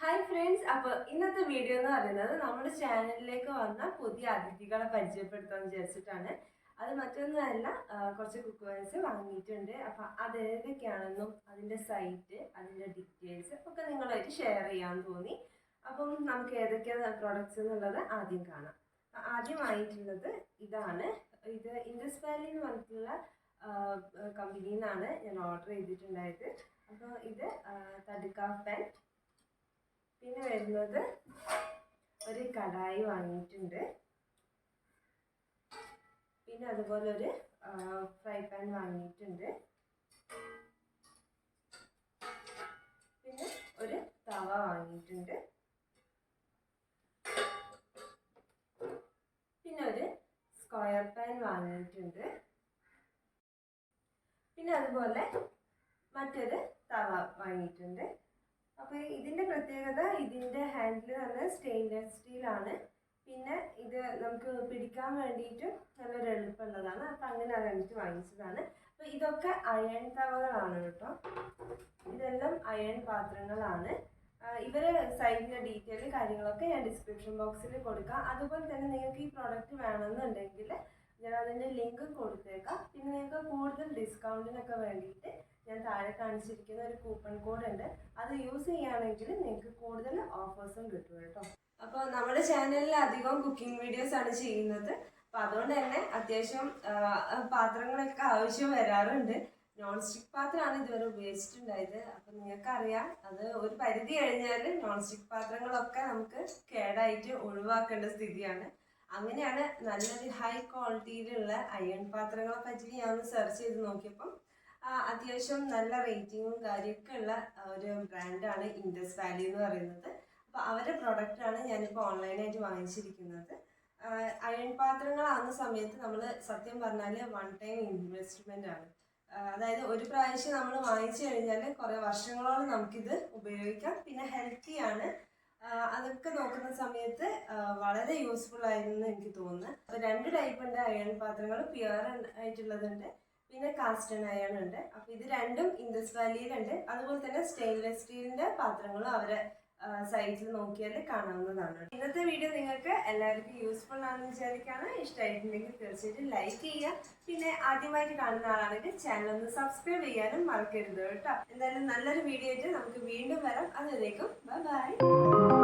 Hi friends, അപ്പോൾ ഇന്നത്തെ video എന്ന് പറയുന്നത് നമ്മുടെ ചാനലിലേക്ക് വന്ന പുതിയ അതിഥികളെ പരിചയപ്പെടുത്താൻ വിചാരിച്ചിട്ടാണ്. അത് മറ്റൊന്നുമല്ല, കുറച്ച് കുക്ക് വെയർസ് വാങ്ങിയിട്ടുണ്ട്. അപ്പം അതേതൊക്കെയാണെന്നും അതിൻ്റെ സൈറ്റ്, അതിൻ്റെ ഡീറ്റെയിൽസ് ഒക്കെ നിങ്ങളായിട്ട് ഷെയർ ചെയ്യാൻ തോന്നി. അപ്പം നമുക്ക് ഏതൊക്കെയാണ് പ്രോഡക്റ്റ്സ് എന്നുള്ളത് ആദ്യം കാണാം. ആദ്യം വാങ്ങിയിട്ടുള്ളത് ഇതാണ്. ഇത് ഇൻഡസ് വാലി എന്ന് പറഞ്ഞിട്ടുള്ള കമ്പനിയിൽ നിന്നാണ് ഞാൻ ഓർഡർ ചെയ്തിട്ടുണ്ടായത്. അപ്പോൾ ഇത് തടുക്ക പാൻ. പിന്നെ വരുന്നത് ഒരു കടായി വാങ്ങിയിട്ടുണ്ട്. പിന്നെ അതുപോലെ ഒരു ഫ്രൈ പാൻ വാങ്ങിയിട്ടുണ്ട്. പിന്നെ ഒരു തവ വാങ്ങിയിട്ടുണ്ട്. പിന്നെ ഒരു സ്ക്വയർ പാൻ വാങ്ങിയിട്ടുണ്ട്. പിന്നെ അതുപോലെ മറ്റൊരു തവ വാങ്ങിയിട്ടുണ്ട്. അപ്പോൾ ഇതിൻ്റെ പ്രത്യേകത, ഇതിൻ്റെ ഹാൻഡിൽ തന്നെ സ്റ്റെയിൻലെസ് സ്റ്റീലാണ്. പിന്നെ ഇത് നമുക്ക് പിടിക്കാൻ വേണ്ടിയിട്ട് നല്ലൊരു എളുപ്പമുള്ളതാണ്. അപ്പം അങ്ങനെ വേണ്ടിയിട്ട് വാങ്ങിച്ചതാണ്. അപ്പോൾ ഇതൊക്കെ അയൺ തവകളാണ് കേട്ടോ. ഇതെല്ലാം അയൺ പാത്രങ്ങളാണ്. ഇവരെ സൈറ്റിൻ്റെ ഡീറ്റെയിൽ കാര്യങ്ങളൊക്കെ ഞാൻ ഡിസ്ക്രിപ്ഷൻ ബോക്സിൽ കൊടുക്കാം. അതുപോലെ തന്നെ നിങ്ങൾക്ക് ഈ പ്രോഡക്റ്റ് വേണമെന്നുണ്ടെങ്കിൽ ഞാൻ അതിൻ്റെ ലിങ്കും കൊടുത്തേക്കാം. പിന്നെ നിങ്ങൾക്ക് കൂടുതൽ ഡിസ്കൗണ്ടിനൊക്കെ വേണ്ടിയിട്ട് ഞാൻ താഴെ കാണിച്ചിരിക്കുന്ന ഒരു കൂപ്പൺ കോഡ് ഉണ്ട്. അത് യൂസ് ചെയ്യുകയാണെങ്കിൽ നിങ്ങൾക്ക് കൂടുതൽ ഓഫേഴ്സും കിട്ടും കേട്ടോ. അപ്പോൾ നമ്മുടെ ചാനലിൽ അധികം കുക്കിംഗ് വീഡിയോസ് ആണ് ചെയ്യുന്നത്. അപ്പോൾ അതുകൊണ്ട് തന്നെ അത്യാവശ്യം പാത്രങ്ങളൊക്കെ ആവശ്യം വരാറുണ്ട്. നോൺ സ്റ്റിക്ക് പാത്രമാണ് ഇതുവരെ ഉപയോഗിച്ചിട്ടുണ്ടായത്. അപ്പം നിങ്ങൾക്കറിയാം, അത് ഒരു പരിധി കഴിഞ്ഞാൽ നോൺ സ്റ്റിക്ക് പാത്രങ്ങളൊക്കെ നമുക്ക് കേടായിട്ട് ഒഴിവാക്കേണ്ട സ്ഥിതിയാണ്. അങ്ങനെയാണ് നല്ലൊരു ഹൈ ക്വാളിറ്റിയിലുള്ള അയൺ പാത്രങ്ങളെ പറ്റി ഞാൻ ഒന്ന് സെർച്ച് ചെയ്ത് നോക്കിയപ്പം അത്യാവശ്യം നല്ല റേറ്റിങ്ങും കാര്യമൊക്കെ ഉള്ള ഒരു ബ്രാൻഡാണ് ഇൻഡസ് വാലി എന്ന് പറയുന്നത്. അപ്പോൾ അവരുടെ പ്രൊഡക്റ്റാണ് ഞാനിപ്പോൾ ഓൺലൈനായിട്ട് വാങ്ങിച്ചിരിക്കുന്നത്. അയൺ പാത്രങ്ങളാകുന്ന സമയത്ത് നമ്മൾ സത്യം പറഞ്ഞാൽ വൺ ടൈം ഇൻവെസ്റ്റ്മെൻ്റ് ആണ്. അതായത് ഒരു പ്രാവശ്യം നമ്മൾ വാങ്ങിച്ചു കഴിഞ്ഞാൽ കുറേ വർഷങ്ങളോളം നമുക്കിത് ഉപയോഗിക്കാം. പിന്നെ ഹെൽത്തിയാണ്. അതൊക്കെ നോക്കുന്ന സമയത്ത് വളരെ യൂസ്ഫുൾ ആയിരുന്നു എനിക്ക് തോന്നുന്നു. അപ്പോൾ രണ്ട് ടൈപ്പ് ഉണ്ട് അയൺ പാത്രങ്ങൾ. പ്യുവർ ആയിട്ടുള്ളതുണ്ട്, പിന്നെ കാസ്റ്റൺ അയൺ ഉണ്ട്. അപ്പോൾ ഇത് രണ്ടും ഇൻഡസ് വാലിയിലുണ്ട്. അതുപോലെ തന്നെ സ്റ്റെയിൻലെസ് സ്റ്റീലിൻ്റെ പാത്രങ്ങളും അവരെ സൈറ്റിൽ നോക്കിയാൽ കാണാവുന്നതാണ്. ഇന്നത്തെ വീഡിയോ നിങ്ങൾക്ക് എല്ലാവർക്കും യൂസ്ഫുൾ ആണെന്ന് വിചാരിക്കുകയാണ്. ഇഷ്ടമായിട്ടുണ്ടെങ്കിൽ തീർച്ചയായിട്ടും ലൈക്ക് ചെയ്യുക. പിന്നെ ആദ്യമായിട്ട് കാണുന്ന ആളാണെങ്കിൽ ചാനൽ ഒന്ന് സബ്സ്ക്രൈബ് ചെയ്യാനും മറക്കരുത് കേട്ടോ. എന്തായാലും നല്ലൊരു വീഡിയോ ആയിട്ട് നമുക്ക് വീണ്ടും വരാം. അതുവരേക്കും ബൈ ബൈ.